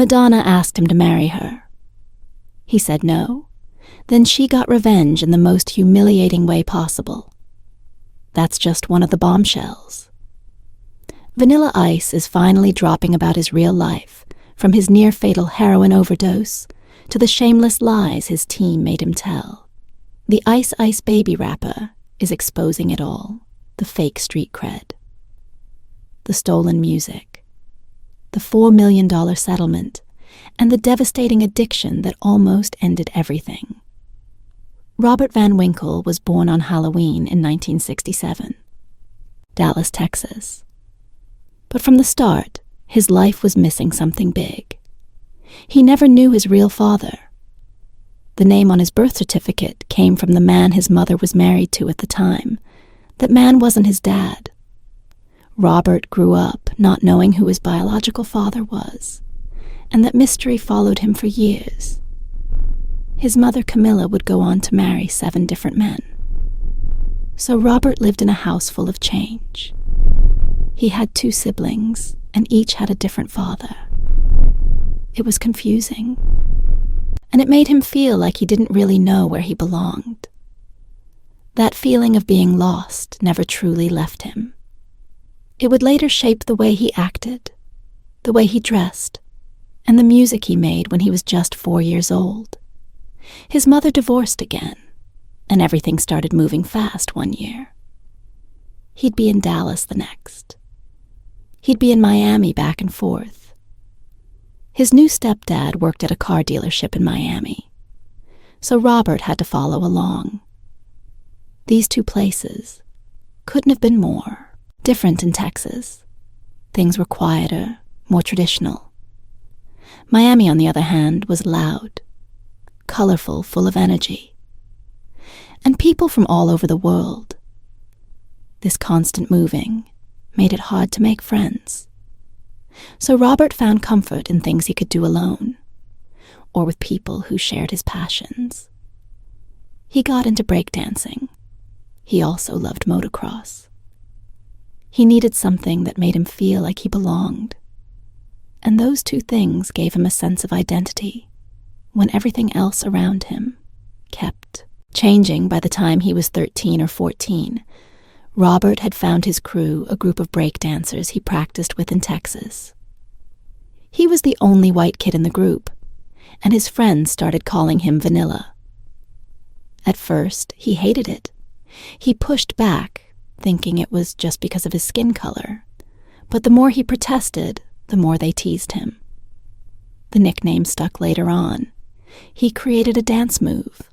Madonna asked him to marry her. He said no. Then she got revenge in the most humiliating way possible. That's just one of the bombshells. Vanilla Ice is finally dropping about his real life, from his near-fatal heroin overdose to the shameless lies his team made him tell. The Ice Ice Baby rapper is exposing it all, the fake street cred, the stolen music, the $4 million settlement, and the devastating addiction that almost ended everything. Robert Van Winkle was born on Halloween in 1967, Dallas, Texas. But from the start, his life was missing something big. He never knew his real father. The name on his birth certificate came from the man his mother was married to at the time. That man wasn't his dad. Robert grew up not knowing who his biological father was, and that mystery followed him for years. His mother, Camilla, would go on to marry 7 different men. So Robert lived in a house full of change. He had 2 siblings, and each had a different father. It was confusing, and it made him feel like he didn't really know where he belonged. That feeling of being lost never truly left him. It would later shape the way he acted, the way he dressed, and the music he made when he was just 4 years old. His mother divorced again, and everything started moving fast one year. He'd be in Dallas the next. He'd be in Miami back and forth. His new stepdad worked at a car dealership in Miami, so Robert had to follow along. These 2 places couldn't have been more different in Texas. Things were quieter, more traditional. Miami, on the other hand, was loud, colorful, full of energy, and people from all over the world. This constant moving made it hard to make friends. So Robert found comfort in things he could do alone, or with people who shared his passions. He got into breakdancing. He also loved motocross. He needed something that made him feel like he belonged, and those 2 things gave him a sense of identity when everything else around him kept changing. By the time he was 13 or 14, Robert had found his crew, a group of breakdancers he practiced with in Texas. He was the only white kid in the group, and his friends started calling him Vanilla. At first, he hated it. He pushed back, thinking it was just because of his skin color, but the more he protested, the more they teased him. The nickname stuck later on. He created a dance move.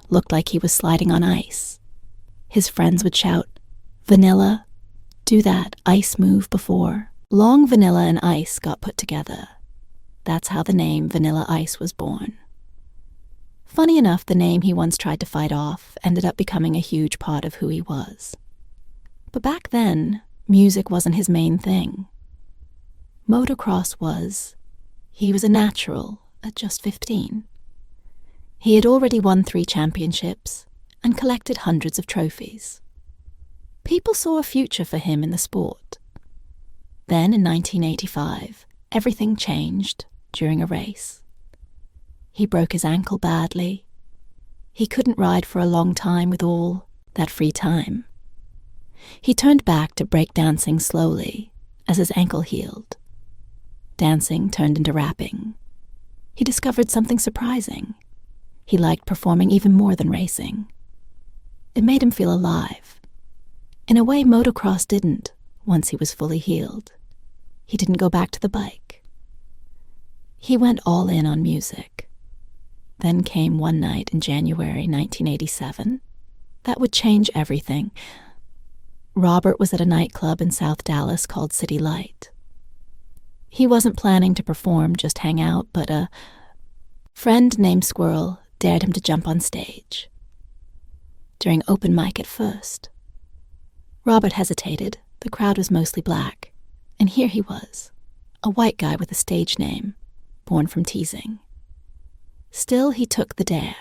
Looked like he was sliding on ice. His friends would shout, "Vanilla, do that ice move before." Long Vanilla and Ice got put together. That's how the name Vanilla Ice was born. Funny enough, the name he once tried to fight off ended up becoming a huge part of who he was. But back then, music wasn't his main thing. Motocross was. He was a natural at just 15. He had already won 3 championships and collected hundreds of trophies. People saw a future for him in the sport. Then in 1985, everything changed during a race. He broke his ankle badly. He couldn't ride for a long time with all that free time. He turned back to breakdancing slowly as his ankle healed. Dancing turned into rapping. He discovered something surprising. He liked performing even more than racing. It made him feel alive. In a way motocross didn't once he was fully healed. He didn't go back to the bike. He went all in on music. Then came one night in January 1987 that would change everything. Robert was at a nightclub in South Dallas called City Light. He wasn't planning to perform, just hang out, but a friend named Squirrel dared him to jump on stage. During open mic at first, Robert hesitated. The crowd was mostly black, and here he was, a white guy with a stage name, born from teasing. Still, he took the dare.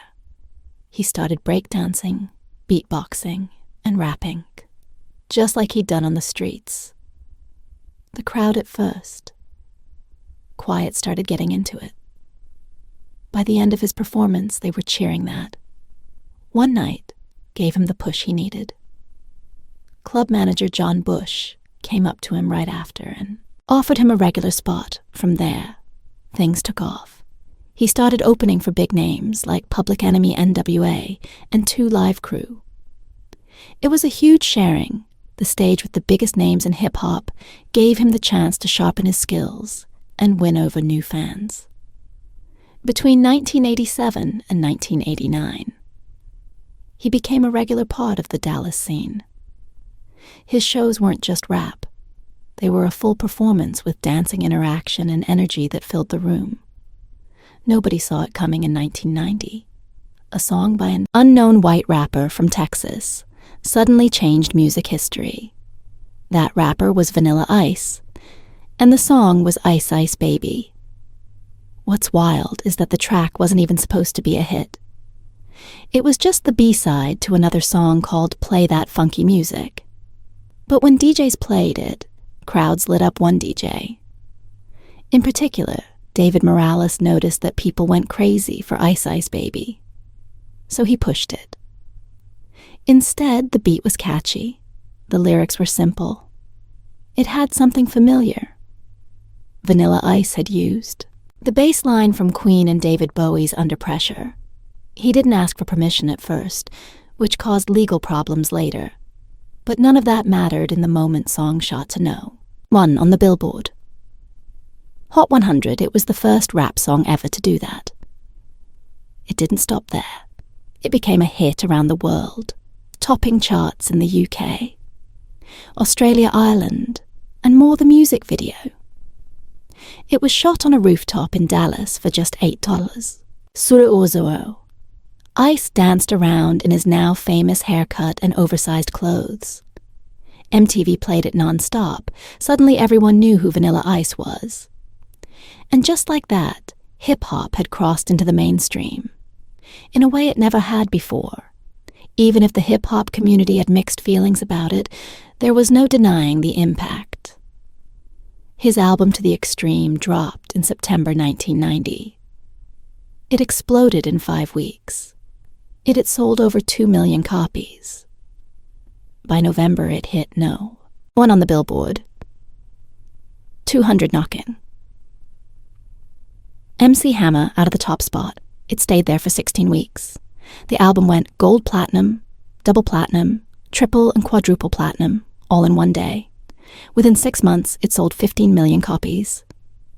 He started breakdancing, beatboxing, and rapping, just like he'd done on the streets. The crowd at first quiet started getting into it. By the end of his performance, they were cheering that. One night gave him the push he needed. Club manager John Bush came up to him right after and offered him a regular spot. From there, things took off. He started opening for big names like Public Enemy NWA and 2 Live Crew. It was a huge sharing. The stage with the biggest names in hip-hop gave him the chance to sharpen his skills and win over new fans. Between 1987 and 1989, he became a regular part of the Dallas scene. His shows weren't just rap. They were a full performance with dancing interaction and energy that filled the room. Nobody saw it coming in 1990. A song by an unknown white rapper from Texas suddenly changed music history. That rapper was Vanilla Ice, and the song was Ice Ice Baby. What's wild is that the track wasn't even supposed to be a hit. It was just the B-side to another song called Play That Funky Music. But when DJs played it, crowds lit up one DJ. In particular, David Morales noticed that people went crazy for Ice Ice Baby. So he pushed it. Instead, the beat was catchy. The lyrics were simple. It had something familiar. Vanilla Ice had used the bass line from Queen and David Bowie's Under Pressure. He didn't ask for permission at first, which caused legal problems later. But none of that mattered in the moment song shot to no. 1 on the Billboard. Hot 100, it was the first rap song ever to do that. It didn't stop there. It became a hit around the world, topping charts in the UK, Australia, Ireland, and more the music video. It was shot on a rooftop in Dallas for just $8. Suru Ozuo. Ice danced around in his now famous haircut and oversized clothes. MTV played it non-stop. Suddenly everyone knew who Vanilla Ice was. And just like that, hip-hop had crossed into the mainstream, in a way it never had before. Even if the hip-hop community had mixed feelings about it, there was no denying the impact. His album To the Extreme dropped in September 1990. It exploded in 5 weeks. It had sold over 2 million copies. By November, it hit no. 1 on the Billboard. 200 knocking. MC Hammer out of the top spot. It stayed there for 16 weeks. The album went gold platinum, double platinum, triple and quadruple platinum, all in one day. Within 6 months, it sold 15 million copies.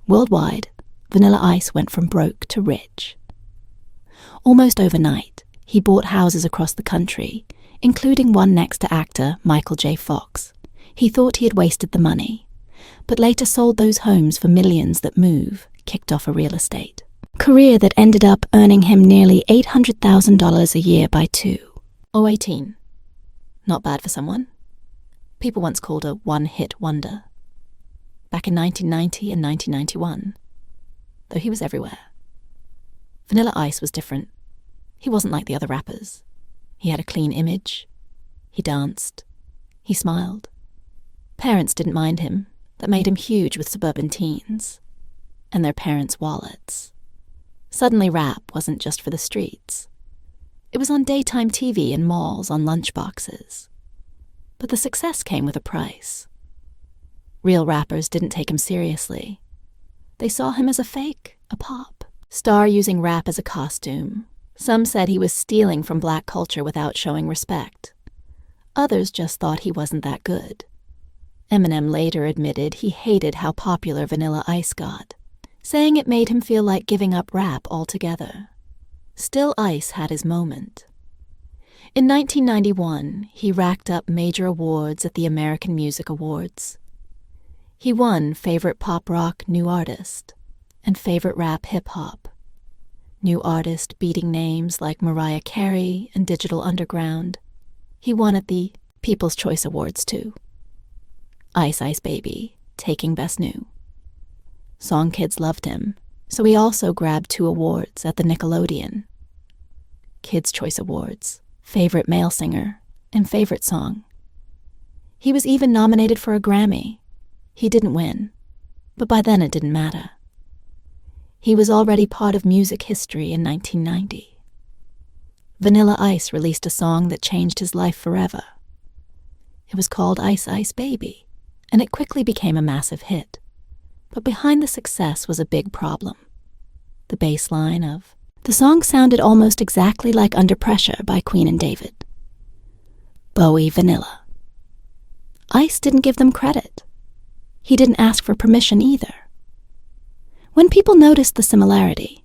Worldwide, Vanilla Ice went from broke to rich. Almost overnight, he bought houses across the country, including one next to actor Michael J. Fox. He thought he had wasted the money, but later sold those homes for millions that move, kicked off a real estate career that ended up earning him nearly $800,000 a year by 2018. Not bad for someone. People once called a one-hit wonder. Back in 1990 and 1991, though he was everywhere. Vanilla Ice was different. He wasn't like the other rappers. He had a clean image. He danced. He smiled. Parents didn't mind him. That made him huge with suburban teens and their parents' wallets. Suddenly rap wasn't just for the streets. It was on daytime TV in malls on lunchboxes. But the success came with a price. Real rappers didn't take him seriously. They saw him as a fake, a pop star using rap as a costume. Some said he was stealing from black culture without showing respect. Others just thought he wasn't that good. Eminem later admitted he hated how popular Vanilla Ice got, saying it made him feel like giving up rap altogether. Still, Ice had his moment. In 1991, he racked up major awards at the American Music Awards. He won Favorite Pop Rock New Artist and Favorite Rap Hip Hop. New Artist beating names like Mariah Carey and Digital Underground. He won at the People's Choice Awards too. Ice Ice Baby taking Best New. Song kids loved him, so he also grabbed 2 awards at the Nickelodeon. Kids' Choice Awards, Favorite Male Singer, and Favorite Song. He was even nominated for a Grammy. He didn't win, but by then it didn't matter. He was already part of music history in 1990. Vanilla Ice released a song that changed his life forever. It was called Ice Ice Baby, and it quickly became a massive hit. But behind the success was a big problem. The bass line of the song sounded almost exactly like Under Pressure by Queen and David. Bowie Vanilla. Ice didn't give them credit. He didn't ask for permission either. When people noticed the similarity,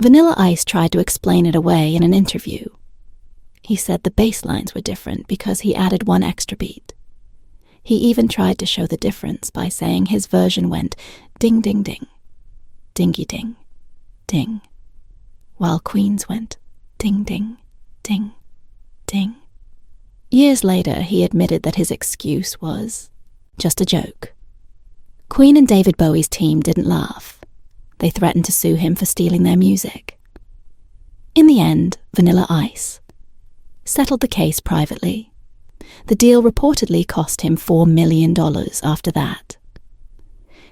Vanilla Ice tried to explain it away in an interview. He said the bass lines were different because he added one extra beat. He even tried to show the difference by saying his version went ding ding ding, dingy ding, ding, while Queen's went ding ding, ding, ding. Years later, he admitted that his excuse was just a joke. Queen and David Bowie's team didn't laugh. They threatened to sue him for stealing their music. In the end, Vanilla Ice settled the case privately. The deal reportedly cost him $4 million after that.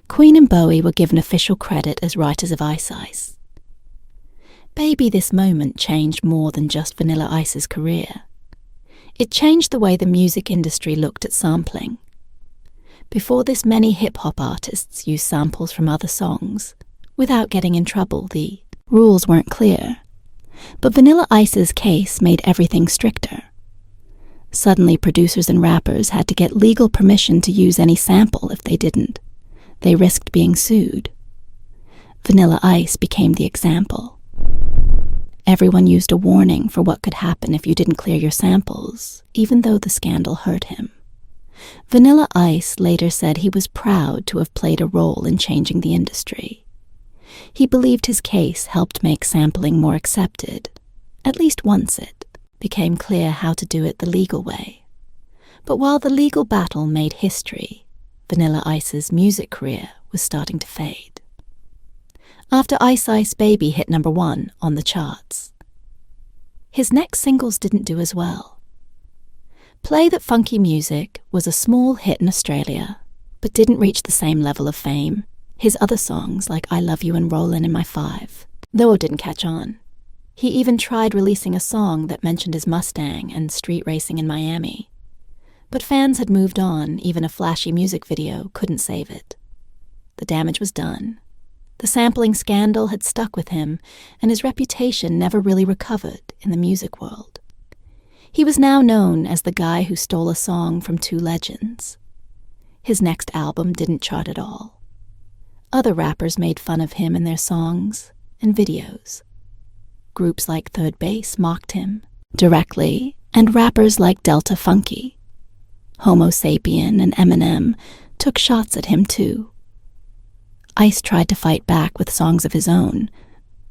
Queen and Bowie were given official credit as writers of Ice Ice. Maybe this moment changed more than just Vanilla Ice's career. It changed the way the music industry looked at sampling. Before this, many hip-hop artists used samples from other songs. Without getting in trouble, the rules weren't clear. But Vanilla Ice's case made everything stricter. Suddenly, producers and rappers had to get legal permission to use any sample. If they didn't, they risked being sued. Vanilla Ice became the example. Everyone used a warning for what could happen if you didn't clear your samples, even though the scandal hurt him. Vanilla Ice later said he was proud to have played a role in changing the industry. He believed his case helped make sampling more accepted, at least once it became clear how to do it the legal way. But while the legal battle made history, Vanilla Ice's music career was starting to fade. After Ice Ice Baby hit #1 on the charts, his next singles didn't do as well. Play That Funky Music was a small hit in Australia, but didn't reach the same level of fame. His other songs, like I Love You and Rollin' in My Five, though it didn't catch on. He even tried releasing a song that mentioned his Mustang and street racing in Miami. But fans had moved on. Even a flashy music video couldn't save it. The damage was done. The sampling scandal had stuck with him, and his reputation never really recovered in the music world. He was now known as the guy who stole a song from two legends. His next album didn't chart at all. Other rappers made fun of him in their songs and videos. Groups like Third Base mocked him directly, and rappers like Delta Funky, Homo Sapien, and Eminem took shots at him too. Ice tried to fight back with songs of his own,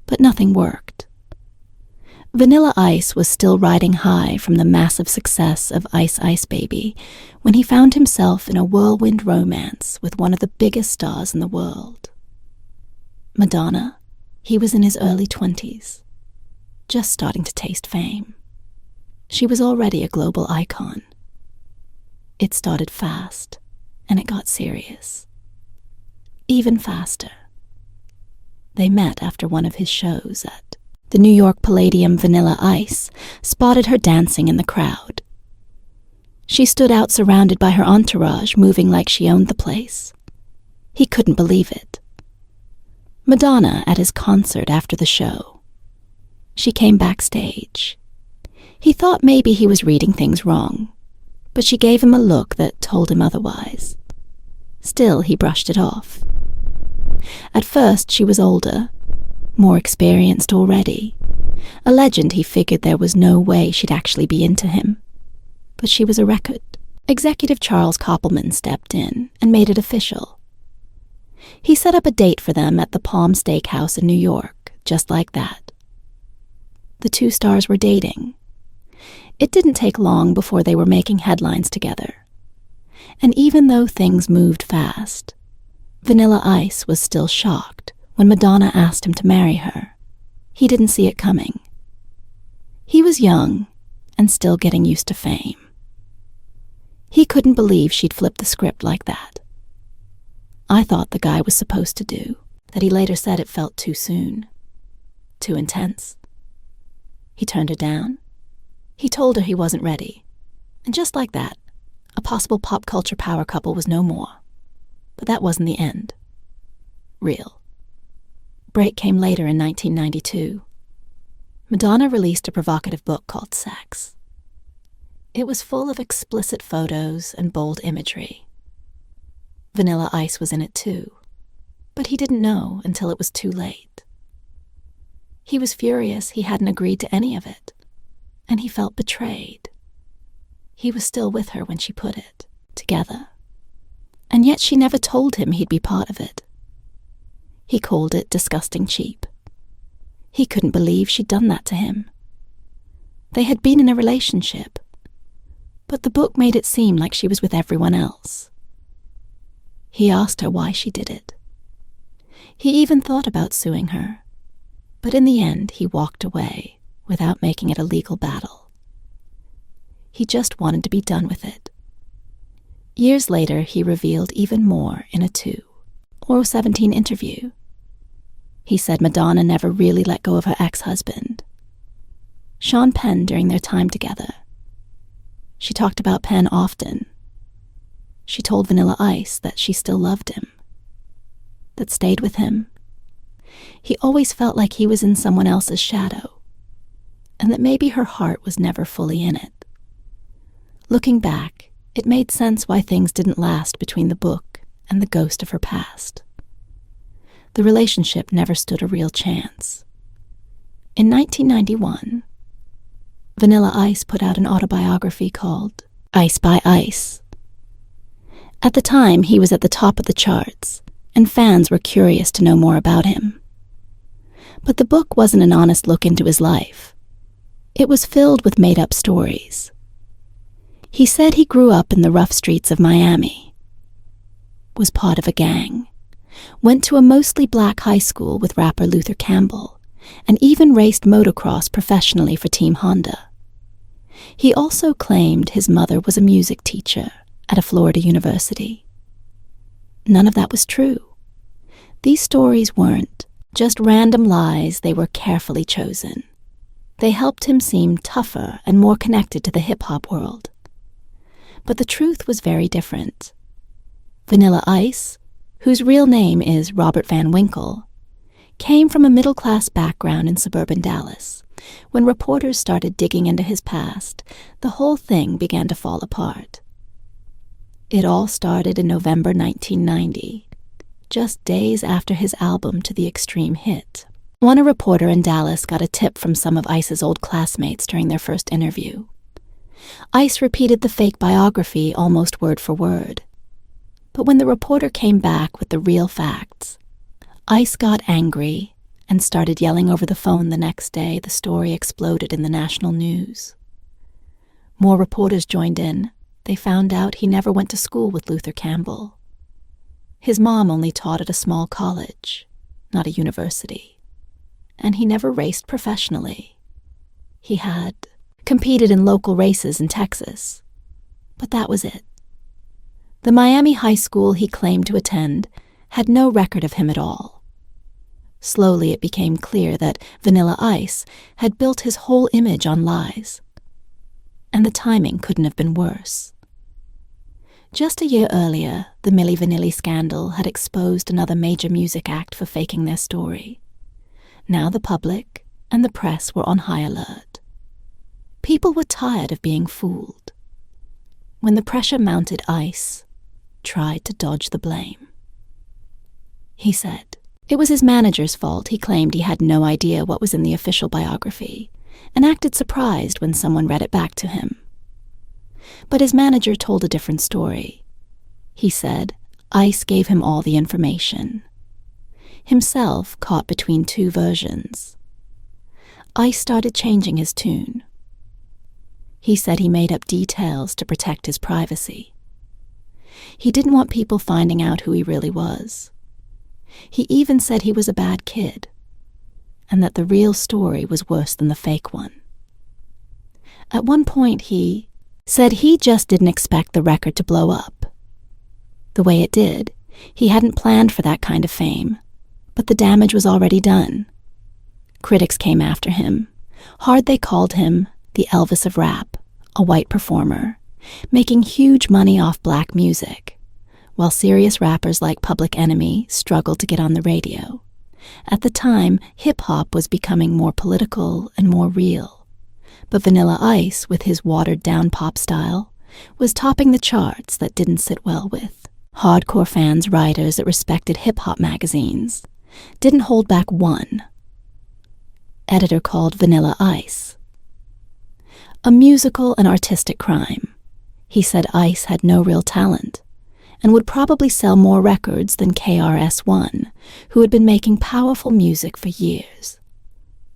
but nothing worked. Vanilla Ice was still riding high from the massive success of Ice Ice Baby when he found himself in a whirlwind romance with one of the biggest stars in the world. Madonna. He was in his early 20s, just starting to taste fame. She was already a global icon. It started fast, and it got serious. Even faster. They met after one of his shows at the New York Palladium. Vanilla Ice spotted her dancing in the crowd. She stood out surrounded by her entourage, moving like she owned the place. He couldn't believe it. Madonna at his concert after the show. She came backstage. He thought maybe he was reading things wrong, but she gave him a look that told him otherwise. Still, he brushed it off. At first, she was older, more experienced already. A legend, he figured there was no way she'd actually be into him. But she was a record. Executive Charles Koppelman stepped in and made it official. He set up a date for them at the Palm Steakhouse in New York, just like that. The two stars were dating. It didn't take long before they were making headlines together. And even though things moved fast, Vanilla Ice was still shocked when Madonna asked him to marry her. He didn't see it coming. He was young and still getting used to fame. He couldn't believe she'd flipped the script like that. I thought the guy was supposed to do that he later said it felt too soon, too intense. He turned her down. He told her he wasn't ready. And just like that, a possible pop culture power couple was no more. But that wasn't the end. Real. Break came later in 1992. Madonna released a provocative book called Sex. It was full of explicit photos and bold imagery. Vanilla Ice was in it too, but he didn't know until it was too late. He was furious he hadn't agreed to any of it, and he felt betrayed. He was still with her when she put it together, and yet she never told him he'd be part of it. He called it disgusting cheap. He couldn't believe she'd done that to him. They had been in a relationship, but the book made it seem like she was with everyone else. He asked her why she did it. He even thought about suing her, but in the end he walked away without making it a legal battle. He just wanted to be done with it. Years later, he revealed even more in a 2 or 17 interview. He said Madonna never really let go of her ex-husband, Sean Penn, during their time together. She talked about Penn often. She told Vanilla Ice that she still loved him, that stayed with him. He always felt like he was in someone else's shadow, and that maybe her heart was never fully in it. Looking back, it made sense why things didn't last between the book and the ghost of her past. The relationship never stood a real chance. In 1991, Vanilla Ice put out an autobiography called Ice by Ice. At the time, he was at the top of the charts, and fans were curious to know more about him. But the book wasn't an honest look into his life. It was filled with made-up stories. He said he grew up in the rough streets of Miami, was part of a gang, went to a mostly black high school with rapper Luther Campbell, and even raced motocross professionally for Team Honda. He also claimed his mother was a music teacher at a Florida university. None of that was true. These stories weren't just random lies, they were carefully chosen. They helped him seem tougher and more connected to the hip-hop world. But the truth was very different. Vanilla Ice, whose real name is Robert Van Winkle, came from a middle-class background in suburban Dallas. When reporters started digging into his past, the whole thing began to fall apart. It all started in November 1990, just days after his album To the Extreme hit. One reporter in Dallas got a tip from some of Ice's old classmates during their first interview. Ice repeated the fake biography almost word for word. But when the reporter came back with the real facts, Ice got angry and started yelling over the phone. The next day, the story exploded in the national news. More reporters joined in. They found out he never went to school with Luther Campbell. His mom only taught at a small college, not a university. And he never raced professionally. He had competed in local races in Texas, but that was it. The Miami high school he claimed to attend had no record of him at all. Slowly it became clear that Vanilla Ice had built his whole image on lies. And the timing couldn't have been worse. Just a year earlier, the Milli Vanilli scandal had exposed another major music act for faking their story. Now the public and the press were on high alert. People were tired of being fooled. When the pressure mounted, Ice tried to dodge the blame. He said it was his manager's fault. He claimed he had no idea what was in the official biography and acted surprised when someone read it back to him. But his manager told a different story. He said Ice gave him all the information, himself caught between two versions. Ice started changing his tune. He said he made up details to protect his privacy. He didn't want people finding out who he really was. He even said he was a bad kid, and that the real story was worse than the fake one. At one point, he said he just didn't expect the record to blow up. The way it did, he hadn't planned for that kind of fame, But the damage was already done. Critics came after him. Hard they called him the Elvis of rap, a white performer, making huge money off black music, while serious rappers like Public Enemy struggled to get on the radio. At the time, hip-hop was becoming more political and more real. But Vanilla Ice, with his watered-down pop style, was topping the charts that didn't sit well with hardcore fans, writers that respected hip-hop magazines. Didn't hold back one. Editor called Vanilla Ice a musical and artistic crime. He said Ice had no real talent and would probably sell more records than KRS-One, who had been making powerful music for years.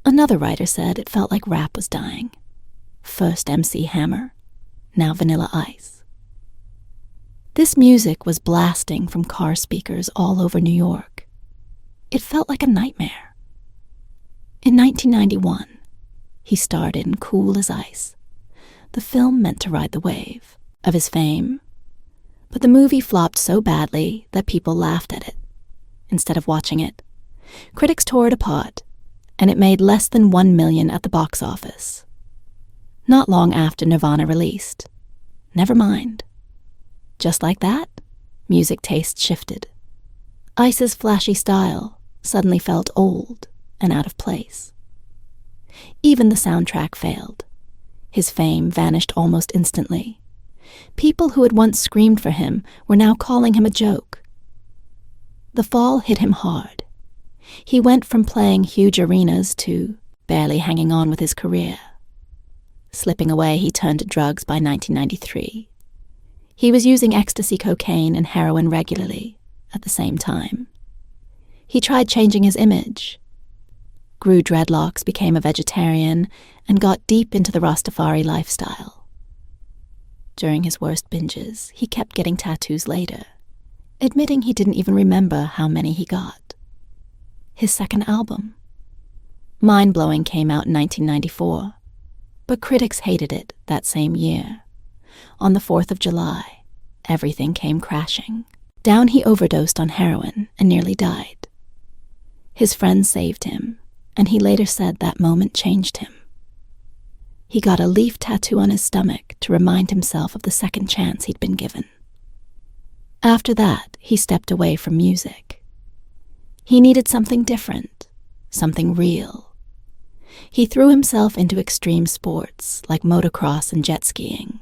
Another writer said it felt like rap was dying. First MC Hammer, now Vanilla Ice. This music was blasting from car speakers all over New York. It felt like a nightmare. In 1991, he starred in Cool as Ice, the film meant to ride the wave of his fame. But the movie flopped so badly that people laughed at it instead of watching it. Critics tore it apart, and it made less than $1 million at the box office. Not long after Nirvana released. Never mind. Just like that, music taste shifted. Ice's flashy style suddenly felt old and out of place. Even the soundtrack failed. His fame vanished almost instantly. People who had once screamed for him were now calling him a joke. The fall hit him hard. He went from playing huge arenas to barely hanging on with his career. Slipping away, he turned to drugs by 1993. He was using ecstasy, cocaine, and heroin regularly at the same time. He tried changing his image, grew dreadlocks, became a vegetarian, and got deep into the Rastafari lifestyle. During his worst binges, he kept getting tattoos later, admitting he didn't even remember how many he got. His second album, Mind Blowing, came out in 1994, but critics hated it that same year. On the 4th of July, everything came crashing. Down he overdosed on heroin and nearly died. His friends saved him, and he later said that moment changed him. He got a leaf tattoo on his stomach to remind himself of the second chance he'd been given. After that, he stepped away from music. He needed something different, something real. He threw himself into extreme sports like motocross and jet skiing.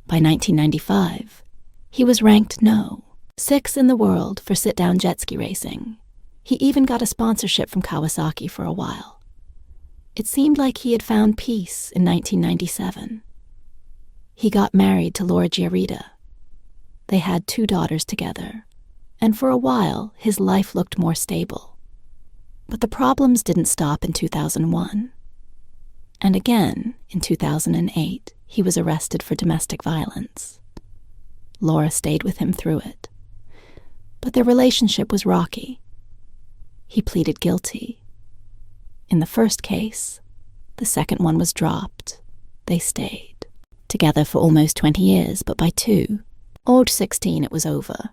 By 1995, he was ranked No. 6 in the world for sit-down jet ski racing. He even got a sponsorship from Kawasaki for a while. It seemed like he had found peace in 1997. He got married to Laura Giarita. They had 2 daughters together, and for a while his life looked more stable. But the problems didn't stop in 2001. And again, in 2008, he was arrested for domestic violence. Laura stayed with him through it. But their relationship was rocky. He pleaded guilty. In the first case, the second one was dropped. They stayed together for almost 20 years, but by 2, age 16, it was over.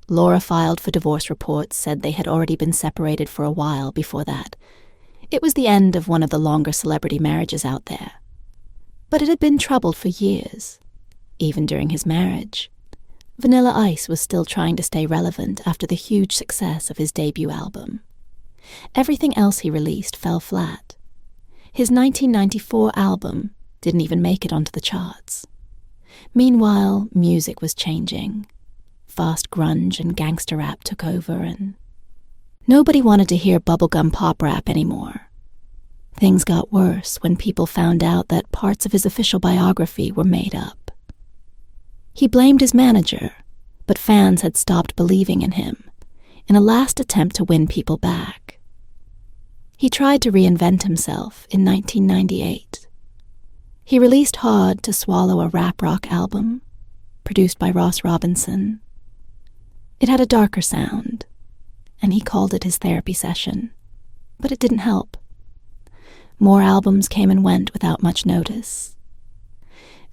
Laura filed for divorce. Reports said they had already been separated for a while before that. It was the end of one of the longer celebrity marriages out there. But it had been troubled for years. Even during his marriage, Vanilla Ice was still trying to stay relevant after the huge success of his debut album. Everything else he released fell flat. His 1994 album didn't even make it onto the charts. Meanwhile, music was changing. Fast grunge and gangster rap took over, and nobody wanted to hear bubblegum pop rap anymore. Things got worse when people found out that parts of his official biography were made up. He blamed his manager, but fans had stopped believing in him in a last attempt to win people back. He tried to reinvent himself in 1998. He released Hard to Swallow, a rap rock album, produced by Ross Robinson. It had a darker sound, and he called it his therapy session, but it didn't help. More albums came and went without much notice.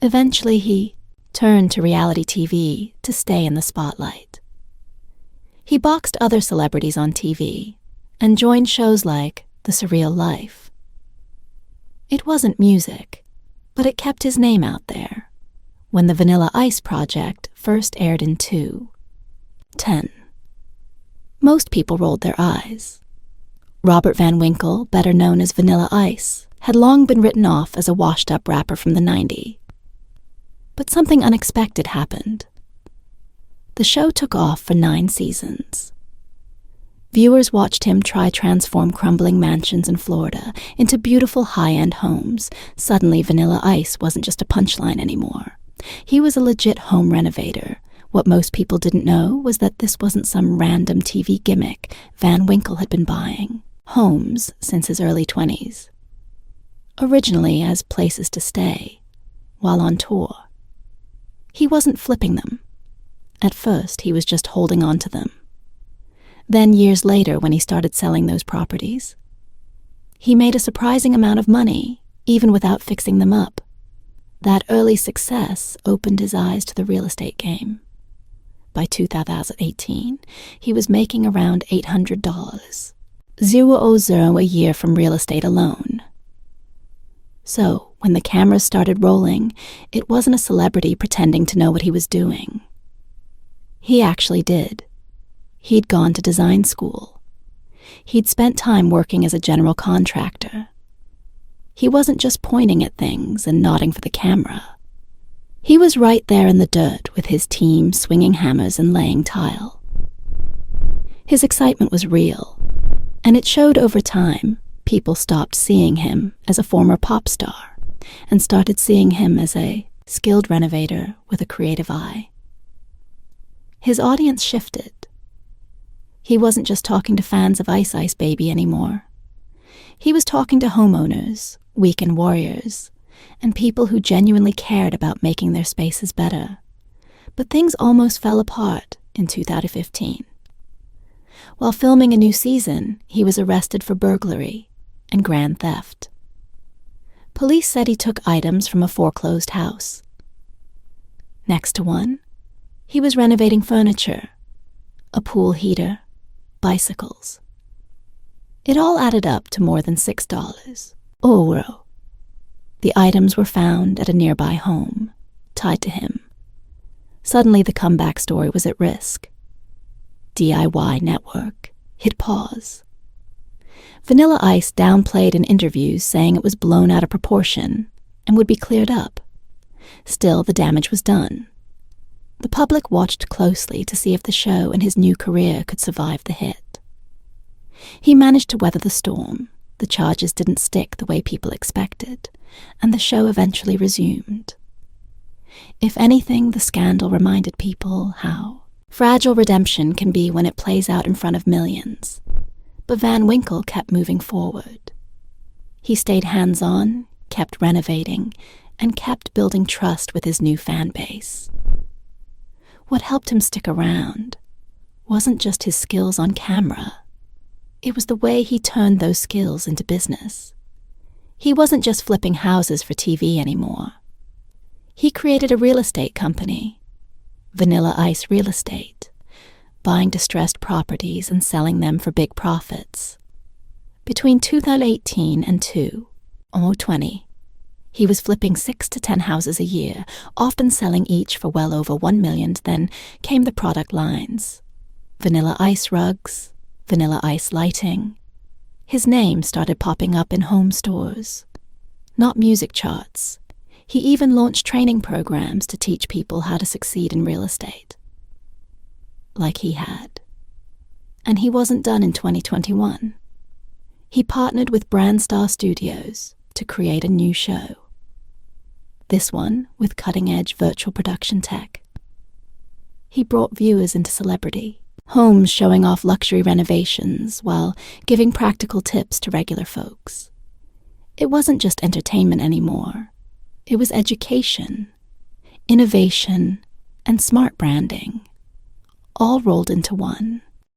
Eventually, he turned to reality TV to stay in the spotlight. He boxed other celebrities on TV and joined shows like The Surreal Life. It wasn't music, but it kept his name out there when the Vanilla Ice project first aired in 2010. Most people rolled their eyes. Robert Van Winkle, better known as Vanilla Ice, had long been written off as a washed-up rapper from the 90s. But something unexpected happened. The show took off for 9 seasons. Viewers watched him try transform crumbling mansions in Florida into beautiful high-end homes. Suddenly, Vanilla Ice wasn't just a punchline anymore. He was a legit home renovator. What most people didn't know was that this wasn't some random TV gimmick. Van Winkle had been buying homes since his early 20s. Originally as places to stay, while on tour. He wasn't flipping them. At first, he was just holding on to them. Then, years later, when he started selling those properties, he made a surprising amount of money, even without fixing them up. That early success opened his eyes to the real estate game. By 2018, he was making around $800, $0 a year from real estate alone. So, when the cameras started rolling, it wasn't a celebrity pretending to know what he was doing. He actually did. He'd gone to design school. He'd spent time working as a general contractor. He wasn't just pointing at things and nodding for the camera. He was right there in the dirt with his team swinging hammers and laying tile. His excitement was real, and it showed over time. People stopped seeing him as a former pop star and started seeing him as a skilled renovator with a creative eye. His audience shifted. He wasn't just talking to fans of Ice Ice Baby anymore. He was talking to homeowners, weekend warriors, and people who genuinely cared about making their spaces better. But things almost fell apart in 2015. While filming a new season, he was arrested for burglary and grand theft. Police said he took items from a foreclosed house. Next to one, he was renovating furniture, a pool heater, bicycles. It all added up to more than $6. Euro. The items were found at a nearby home, tied to him. Suddenly the comeback story was at risk. DIY network hit pause. Vanilla Ice downplayed in interviews, saying it was blown out of proportion and would be cleared up. Still, the damage was done. The public watched closely to see if the show and his new career could survive the hit. He managed to weather the storm. The charges didn't stick the way people expected, and the show eventually resumed. If anything, the scandal reminded people how fragile redemption can be when it plays out in front of millions. But Van Winkle kept moving forward. He stayed hands-on, kept renovating, and kept building trust with his new fan base. What helped him stick around wasn't just his skills on camera. It was the way he turned those skills into business. He wasn't just flipping houses for TV anymore. He created a real estate company, Vanilla Ice Real Estate, buying distressed properties and selling them for big profits. Between 2018 and 2020, he was flipping 6 to 10 houses a year, often selling each for well over $1 million. Then came the product lines. Vanilla Ice rugs, Vanilla Ice lighting. His name started popping up in home stores, not music charts. He even launched training programs to teach people how to succeed in real estate. Like he had. And he wasn't done in 2021. He partnered with Brandstar Studios to create a new show. This one with cutting-edge virtual production tech. He brought viewers into celebrity, homes showing off luxury renovations while giving practical tips to regular folks. It wasn't just entertainment anymore. It was education, innovation, and smart branding, all rolled into one.